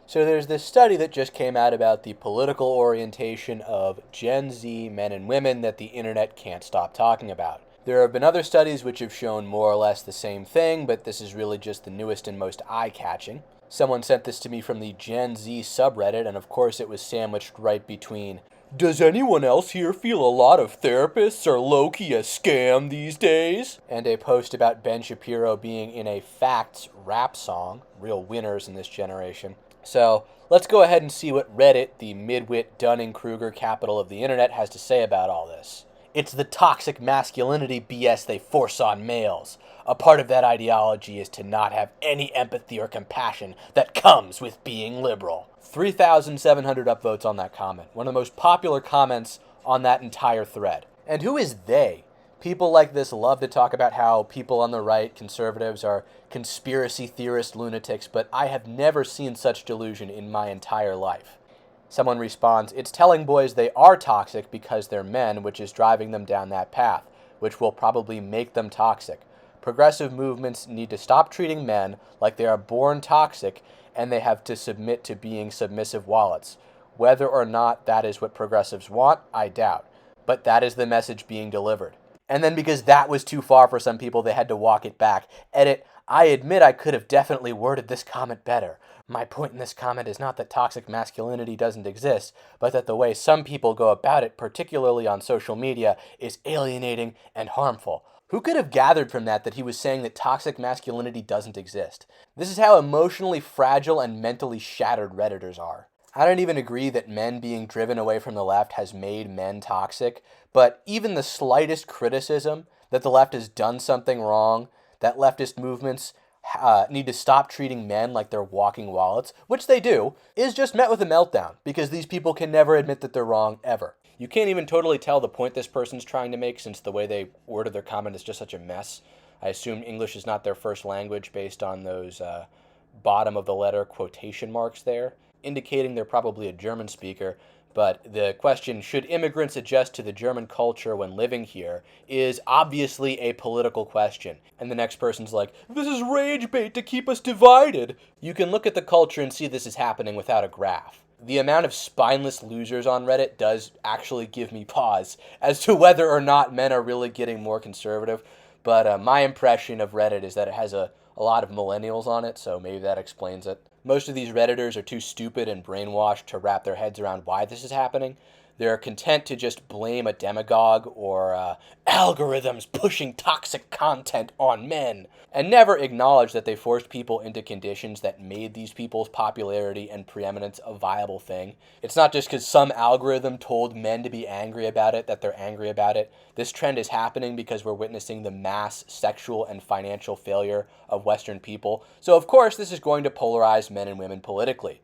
So there's this study that just came out about the political orientation of Gen Z men and women that the internet can't stop talking about. There have been other studies which have shown more or less the same thing, but this is really just the newest and most eye-catching. Someone sent this to me from the Gen Z subreddit, and of course it was sandwiched right between, "Does anyone else here feel a lot of therapists are low-key a scam these days?" and a post about Ben Shapiro being in a Facts rap song, real winners in this generation. So let's go ahead and see what Reddit, the midwit Dunning-Kruger capital of the internet, has to say about all this. It's the toxic masculinity BS they force on males. A part of that ideology is to not have any empathy or compassion that comes with being liberal. 3,700 upvotes on that comment. One of the most popular comments on that entire thread. And who is they? People like this love to talk about how people on the right, conservatives, are conspiracy theorist lunatics, but I have never seen such delusion in my entire life. Someone responds, "It's telling boys they are toxic because they're men, which is driving them down that path, which will probably make them toxic. Progressive movements need to stop treating men like they are born toxic and they have to submit to being submissive wallets. Whether or not that is what progressives want, I doubt. But that is the message being delivered." And then because that was too far for some people, they had to walk it back. Edit, "I admit I could have definitely worded this comment better. My point in this comment is not that toxic masculinity doesn't exist, but that the way some people go about it, particularly on social media, is alienating and harmful." Who could have gathered from that he was saying that toxic masculinity doesn't exist? This is how emotionally fragile and mentally shattered Redditors are. I don't even agree that men being driven away from the left has made men toxic, but even the slightest criticism that the left has done something wrong, that leftist movements need to stop treating men like they're walking wallets, which they do, is just met with a meltdown, because these people can never admit that they're wrong, ever. You can't even totally tell the point this person's trying to make, since the way they worded their comment is just such a mess. I assume English is not their first language based on those bottom of the letter quotation marks there, indicating they're probably a German speaker. But the question, should immigrants adjust to the German culture when living here, is obviously a political question. And the next person's like, "This is rage bait to keep us divided." You can look at the culture and see this is happening without a graph. The amount of spineless losers on Reddit does actually give me pause as to whether or not men are really getting more conservative. But my impression of Reddit is that it has a lot of millennials on it, so maybe that explains it. Most of these Redditors are too stupid and brainwashed to wrap their heads around why this is happening. They're content to just blame a demagogue or algorithms pushing toxic content on men, and never acknowledge that they forced people into conditions that made these people's popularity and preeminence a viable thing. It's not just because some algorithm told men to be angry about it that they're angry about it. This trend is happening because we're witnessing the mass sexual and financial failure of Western people. So of course this is going to polarize men and women politically.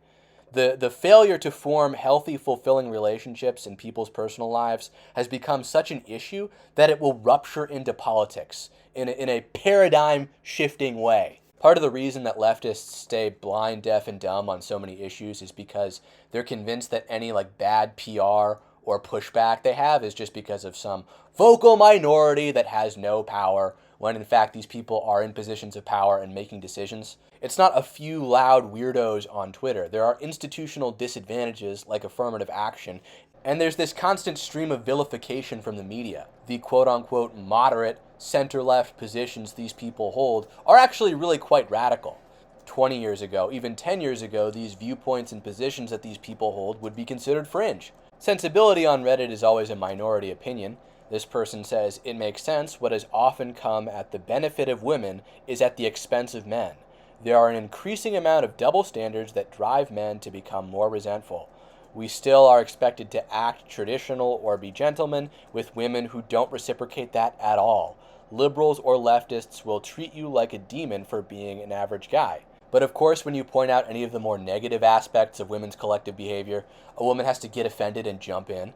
The failure to form healthy, fulfilling relationships in people's personal lives has become such an issue that it will rupture into politics in a paradigm-shifting way. Part of the reason that leftists stay blind, deaf, and dumb on so many issues is because they're convinced that any bad PR or pushback they have is just because of some vocal minority that has no power, when in fact these people are in positions of power and making decisions. It's not a few loud weirdos on Twitter. There are institutional disadvantages like affirmative action, and there's this constant stream of vilification from the media. The quote-unquote moderate, center-left positions these people hold are actually really quite radical. 20 years ago, even 10 years ago, these viewpoints and positions that these people hold would be considered fringe. Sensibility on Reddit is always a minority opinion. This person says, "It makes sense. What has often come at the benefit of women is at the expense of men. There are an increasing amount of double standards that drive men to become more resentful. We still are expected to act traditional or be gentlemen with women who don't reciprocate that at all. Liberals or leftists will treat you like a demon for being an average guy." But of course, when you point out any of the more negative aspects of women's collective behavior, a woman has to get offended and jump in.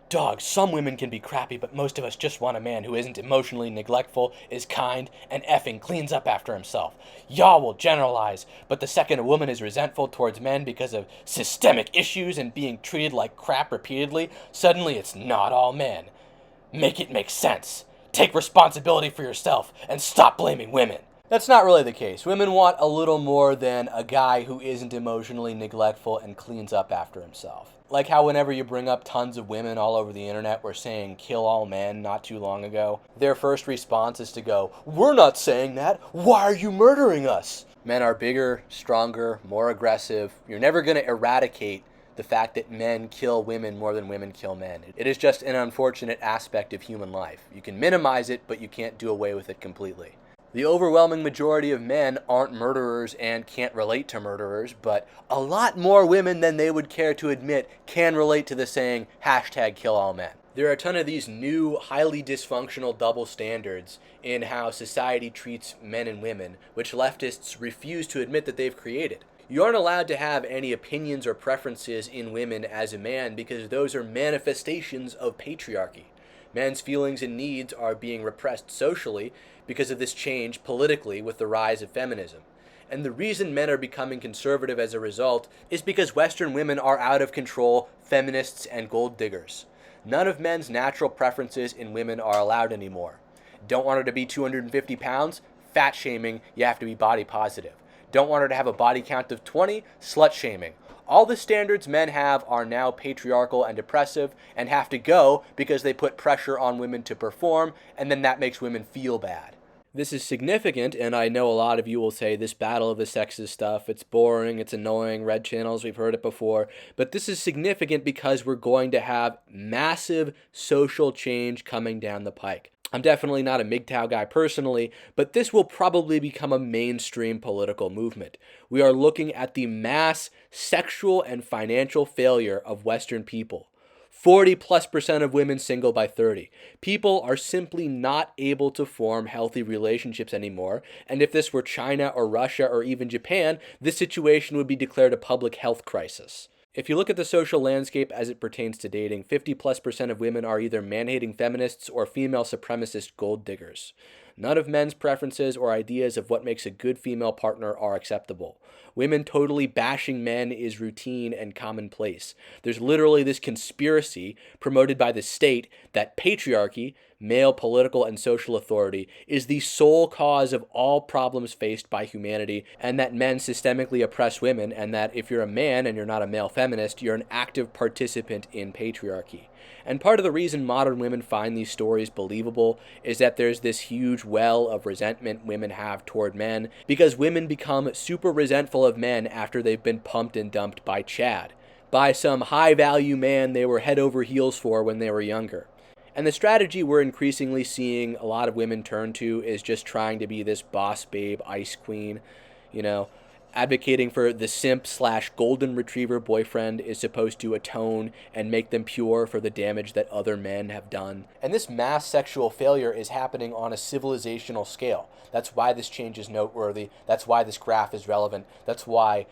"Dog, some women can be crappy, but most of us just want a man who isn't emotionally neglectful, is kind, and effing cleans up after himself. Y'all will generalize, but the second a woman is resentful towards men because of systemic issues and being treated like crap repeatedly, suddenly it's not all men. Make it make sense. Take responsibility for yourself and stop blaming women." That's not really the case. Women want a little more than a guy who isn't emotionally neglectful and cleans up after himself. Like how whenever you bring up tons of women all over the internet were saying kill all men not too long ago, their first response is to go, "We're not saying that. Why are you murdering us?" Men are bigger, stronger, more aggressive. You're never going to eradicate the fact that men kill women more than women kill men. It is just an unfortunate aspect of human life. You can minimize it, but you can't do away with it completely. The overwhelming majority of men aren't murderers and can't relate to murderers, but a lot more women than they would care to admit can relate to the saying, #KillAllMen. There are a ton of these new, highly dysfunctional double standards in how society treats men and women, which leftists refuse to admit that they've created. You aren't allowed to have any opinions or preferences in women as a man because those are manifestations of patriarchy. Men's feelings and needs are being repressed socially because of this change politically with the rise of feminism. And the reason men are becoming conservative as a result is because Western women are out of control, feminists, and gold diggers. None of men's natural preferences in women are allowed anymore. Don't want her to be 250 pounds? Fat shaming, you have to be body positive. Don't want her to have a body count of 20? Slut shaming. All the standards men have are now patriarchal and oppressive and have to go because they put pressure on women to perform, and then that makes women feel bad. This is significant, and I know a lot of you will say this battle of the sexes stuff, it's boring, it's annoying, red channels, we've heard it before, but this is significant because we're going to have massive social change coming down the pike. I'm definitely not a MGTOW guy personally, but this will probably become a mainstream political movement. We are looking at the mass sexual and financial failure of Western people. 40+% of women single by 30. People are simply not able to form healthy relationships anymore, and if this were China or Russia or even Japan, this situation would be declared a public health crisis. If you look at the social landscape as it pertains to dating, 50+% of women are either man-hating feminists or female supremacist gold diggers. None of men's preferences or ideas of what makes a good female partner are acceptable. Women totally bashing men is routine and commonplace. There's literally this conspiracy promoted by the state that patriarchy, male political and social authority, is the sole cause of all problems faced by humanity, and that men systemically oppress women, and that if you're a man and you're not a male feminist, you're an active participant in patriarchy. And part of the reason modern women find these stories believable is that there's this huge well of resentment women have toward men, because women become super resentful of men after they've been pumped and dumped by Chad, by some high-value man they were head over heels for when they were younger. And the strategy we're increasingly seeing a lot of women turn to is just trying to be this boss babe ice queen, advocating for the simp/golden retriever boyfriend is supposed to atone and make them pure for the damage that other men have done. And this mass sexual failure is happening on a civilizational scale. That's why this change is noteworthy. That's why this graph is relevant. That's why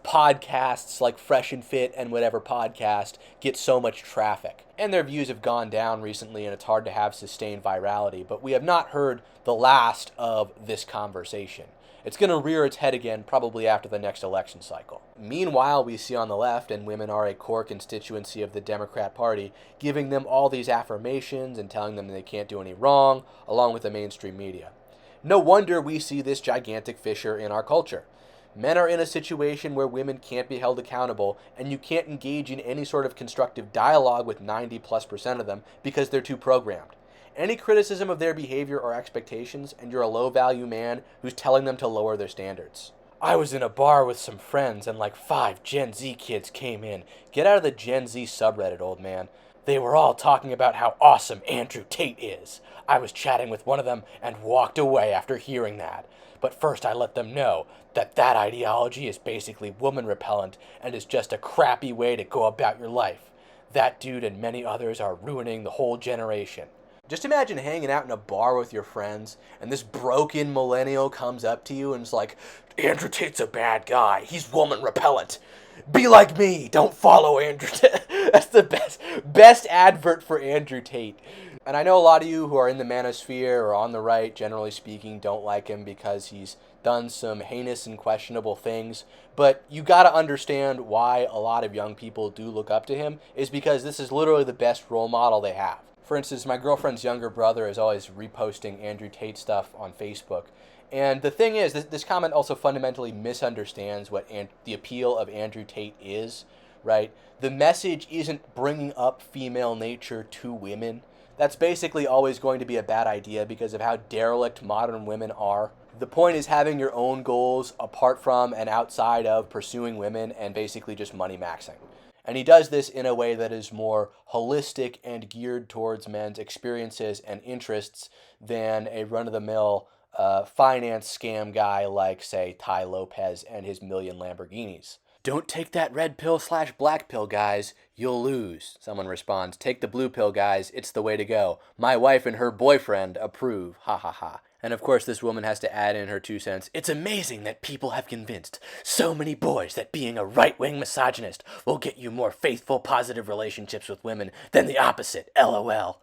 podcasts like Fresh and Fit and whatever podcast get so much traffic. And their views have gone down recently, and it's hard to have sustained virality. But we have not heard the last of this conversation. It's going to rear its head again probably after the next election cycle. Meanwhile, we see on the left, and women are a core constituency of the Democrat Party, giving them all these affirmations and telling them they can't do any wrong, along with the mainstream media. No wonder we see this gigantic fissure in our culture. Men are in a situation where women can't be held accountable, and you can't engage in any sort of constructive dialogue with 90+% of them because they're too programmed. Any criticism of their behavior or expectations, and you're a low-value man who's telling them to lower their standards. I was in a bar with some friends and like 5 Gen Z kids came in. Get out of the Gen Z subreddit, old man. They were all talking about how awesome Andrew Tate is. I was chatting with one of them and walked away after hearing that. But first I let them know that ideology is basically woman repellent and is just a crappy way to go about your life. That dude and many others are ruining the whole generation. Just imagine hanging out in a bar with your friends, and this broken millennial comes up to you and is like, Andrew Tate's a bad guy. He's woman repellent. Be like me. Don't follow Andrew Tate. That's the best advert for Andrew Tate. And I know a lot of you who are in the manosphere or on the right, generally speaking, don't like him because he's done some heinous and questionable things. But you got to understand why a lot of young people do look up to him is because this is literally the best role model they have. For instance, my girlfriend's younger brother is always reposting Andrew Tate stuff on Facebook, And the thing is, this comment also fundamentally misunderstands what the appeal of Andrew Tate is, right? The message isn't bringing up female nature to women. That's basically always going to be a bad idea because of how derelict modern women are. The point is having your own goals apart from and outside of pursuing women and basically just money maxing. And he does this in a way that is more holistic and geared towards men's experiences and interests than a run-of-the-mill finance scam guy like, say, Tai Lopez and his million Lamborghinis. Don't take that red pill / black pill, guys. You'll lose. Someone responds, take the blue pill, guys. It's the way to go. My wife and her boyfriend approve. Ha ha ha. And of course, this woman has to add in her 2 cents. It's amazing that people have convinced so many boys that being a right-wing misogynist will get you more faithful, positive relationships with women than the opposite. LOL.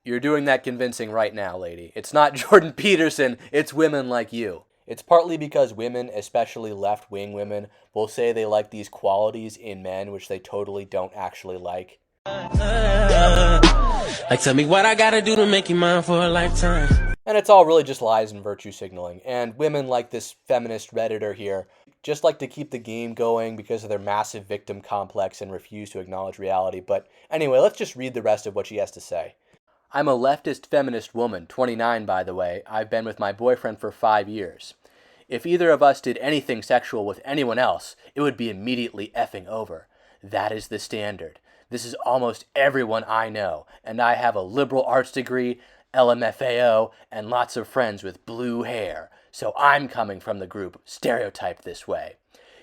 You're doing that convincing right now, lady. It's not Jordan Peterson, it's women like you. It's partly because women, especially left-wing women, will say they like these qualities in men which they totally don't actually like. Like, tell me what I gotta do to make you mine for a lifetime. And it's all really just lies and virtue signaling. And women like this feminist Redditor here just like to keep the game going because of their massive victim complex and refuse to acknowledge reality. But anyway, let's just read the rest of what she has to say. I'm a leftist feminist woman, 29 by the way. I've been with my boyfriend for 5 years. If either of us did anything sexual with anyone else, it would be immediately effing over. That is the standard. This is almost everyone I know, and I have a liberal arts degree, LMFAO, and lots of friends with blue hair, so I'm coming from the group stereotyped this way.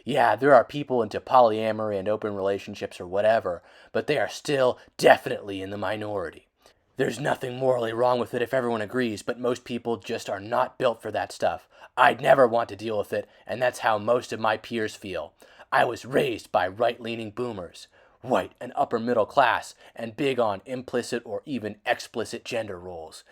Yeah, there are people into polyamory and open relationships or whatever, but they are still definitely in the minority. There's nothing morally wrong with it if everyone agrees, but most people just are not built for that stuff. I'd never want to deal with it, and that's how most of my peers feel. I was raised by right-leaning boomers, white and upper middle class, and big on implicit or even explicit gender roles.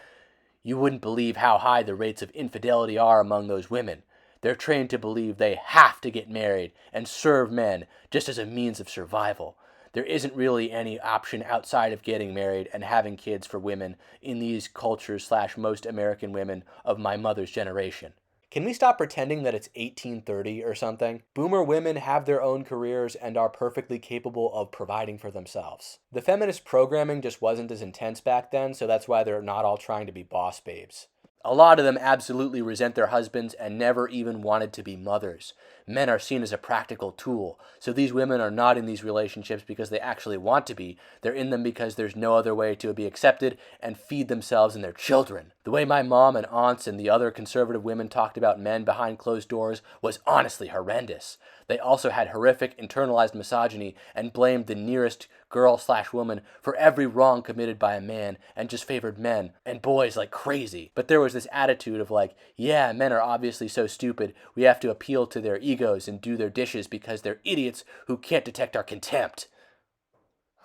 You wouldn't believe how high the rates of infidelity are among those women. They're trained to believe they have to get married and serve men just as a means of survival. There isn't really any option outside of getting married and having kids for women in these cultures / most American women of my mother's generation. Can we stop pretending that it's 1830 or something? Boomer women have their own careers and are perfectly capable of providing for themselves. The feminist programming just wasn't as intense back then, so that's why they're not all trying to be boss babes. A lot of them absolutely resent their husbands and never even wanted to be mothers. Men are seen as a practical tool, so these women are not in these relationships because they actually want to be. They're in them because there's no other way to be accepted and feed themselves and their children. The way my mom and aunts and the other conservative women talked about men behind closed doors was honestly horrendous. They also had horrific internalized misogyny and blamed the nearest girl / woman for every wrong committed by a man and just favored men and boys like crazy. But there was this attitude of like, yeah, men are obviously so stupid, we have to appeal to their egos and do their dishes because they're idiots who can't detect our contempt.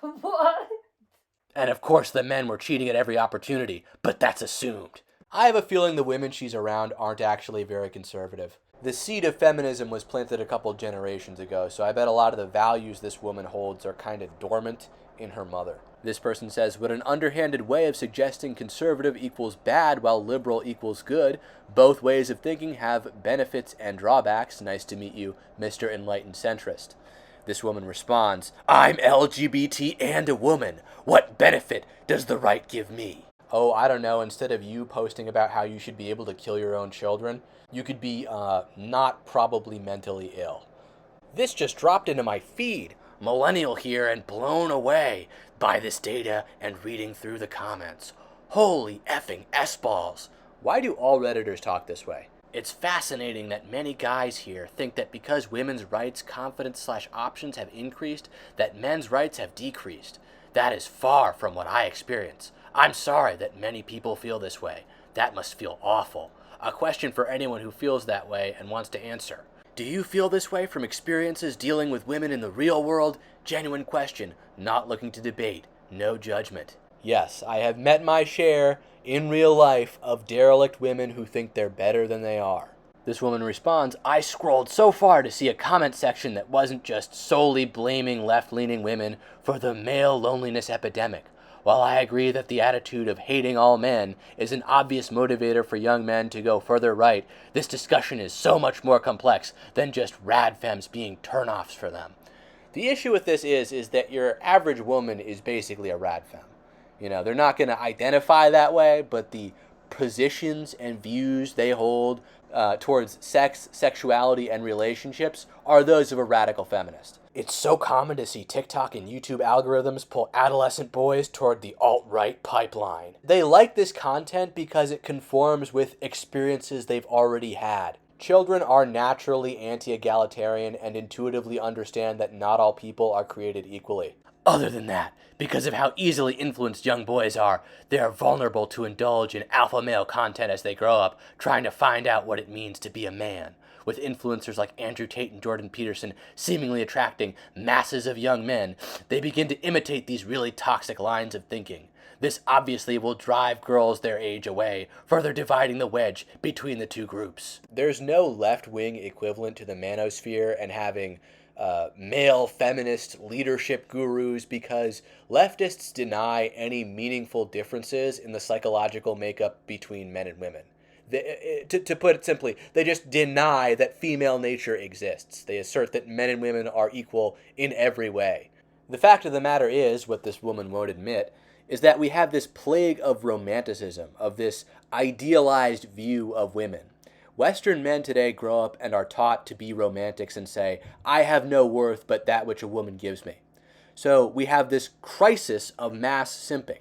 What? And of course the men were cheating at every opportunity, but that's assumed. I have a feeling the women she's around aren't actually very conservative. The seed of feminism was planted a couple generations ago, so I bet a lot of the values this woman holds are kind of dormant in her mother. This person says, what an underhanded way of suggesting conservative equals bad while liberal equals good. Both ways of thinking have benefits and drawbacks. Nice to meet you, Mr. Enlightened Centrist. This woman responds, I'm LGBT and a woman. What benefit does the right give me? Oh, I don't know, instead of you posting about how you should be able to kill your own children, you could be not probably mentally ill. This just dropped into my feed. Millennial here and blown away by this data and reading through the comments. Holy effing S-balls. Why do all Redditors talk this way? It's fascinating that many guys here think that because women's rights, confidence / options have increased, that men's rights have decreased. That is far from what I experience. I'm sorry that many people feel this way. That must feel awful. A question for anyone who feels that way and wants to answer. Do you feel this way from experiences dealing with women in the real world? Genuine question, not looking to debate, no judgment. Yes, I have met my share in real life of derelict women who think they're better than they are. This woman responds, I scrolled so far to see a comment section that wasn't just solely blaming left-leaning women for the male loneliness epidemic. While I agree that the attitude of hating all men is an obvious motivator for young men to go further right, this discussion is so much more complex than just rad femmes being turnoffs for them. The issue with this is that your average woman is basically a rad femme. You know, they're not going to identify that way, but the positions and views they hold towards sex, sexuality, and relationships are those of a radical feminist. It's so common to see TikTok and YouTube algorithms pull adolescent boys toward the alt-right pipeline. They like this content because it conforms with experiences they've already had. Children are naturally anti-egalitarian and intuitively understand that not all people are created equally. Other than that, because of how easily influenced young boys are, they are vulnerable to indulge in alpha male content as they grow up, trying to find out what it means to be a man, with influencers like Andrew Tate and Jordan Peterson seemingly attracting masses of young men. They begin to imitate these really toxic lines of thinking. This obviously will drive girls their age away, further dividing the wedge between the two groups. There's no left-wing equivalent to the manosphere and having male feminist leadership gurus, because leftists deny any meaningful differences in the psychological makeup between men and women. To put it simply, they just deny that female nature exists. They assert that men and women are equal in every way. The fact of the matter is, what this woman won't admit, is that we have this plague of romanticism, of this idealized view of women. Western men today grow up and are taught to be romantics and say, I have no worth but that which a woman gives me. So we have this crisis of mass simping.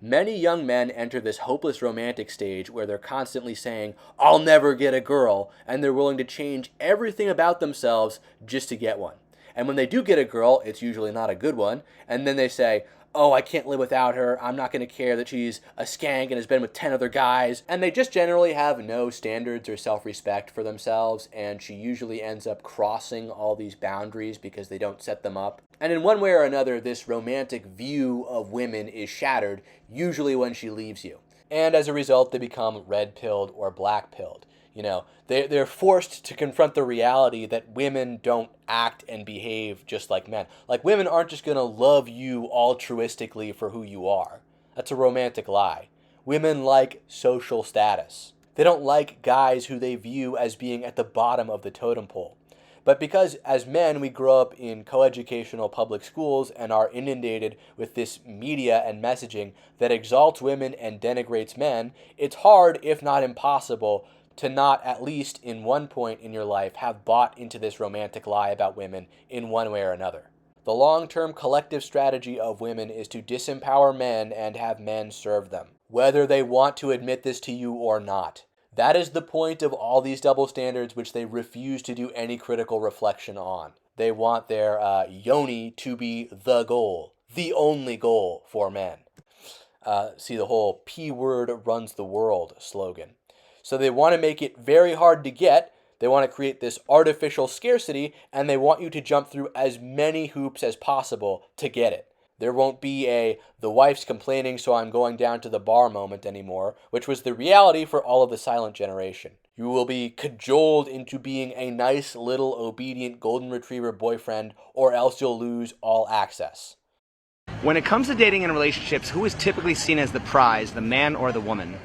Many young men enter this hopeless romantic stage where they're constantly saying, I'll never get a girl, and they're willing to change everything about themselves just to get one. And when they do get a girl, it's usually not a good one, and then they say, oh, I can't live without her, I'm not going to care that she's a skank and has been with 10 other guys, and they just generally have no standards or self-respect for themselves, and she usually ends up crossing all these boundaries because they don't set them up. And in one way or another, this romantic view of women is shattered, usually when she leaves you. And as a result, they become red-pilled or black-pilled. You know, they're forced to confront the reality that women don't act and behave just like men. Like, women aren't just going to love you altruistically for who you are. That's a romantic lie. Women like social status. They don't like guys who they view as being at the bottom of the totem pole. But because as men we grow up in coeducational public schools and are inundated with this media and messaging that exalts women and denigrates men, it's hard, if not impossible, to not, at least in one point in your life, have bought into this romantic lie about women in one way or another. The long-term collective strategy of women is to disempower men and have men serve them, whether they want to admit this to you or not. That is the point of all these double standards, which they refuse to do any critical reflection on. They want their yoni to be the goal, the only goal for men. See the whole P word runs the world slogan. So they want to make it very hard to get. They want to create this artificial scarcity, and they want you to jump through as many hoops as possible to get it. There won't be the wife's complaining so I'm going down to the bar moment anymore, which was the reality for all of the silent generation. You will be cajoled into being a nice little obedient golden retriever boyfriend, or else you'll lose all access. When it comes to dating and relationships, who is typically seen as the prize, the man or the woman?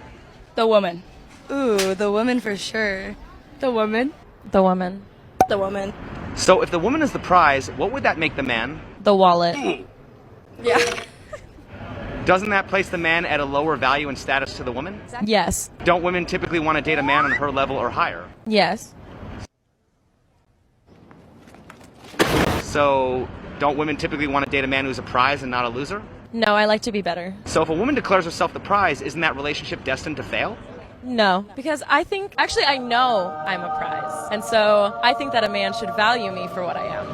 The woman. Ooh, the woman for sure. The woman. The woman. The woman. So if the woman is the prize, what would that make the man? The wallet. Yeah. Doesn't that place the man at a lower value and status to the woman? Yes. Don't women typically want to date a man on her level or higher? Yes. So don't women typically want to date a man who's a prize and not a loser? No, I like to be better. So if a woman declares herself the prize, isn't that relationship destined to fail? No, because I know I'm a prize. And so I think that a man should value me for what I am.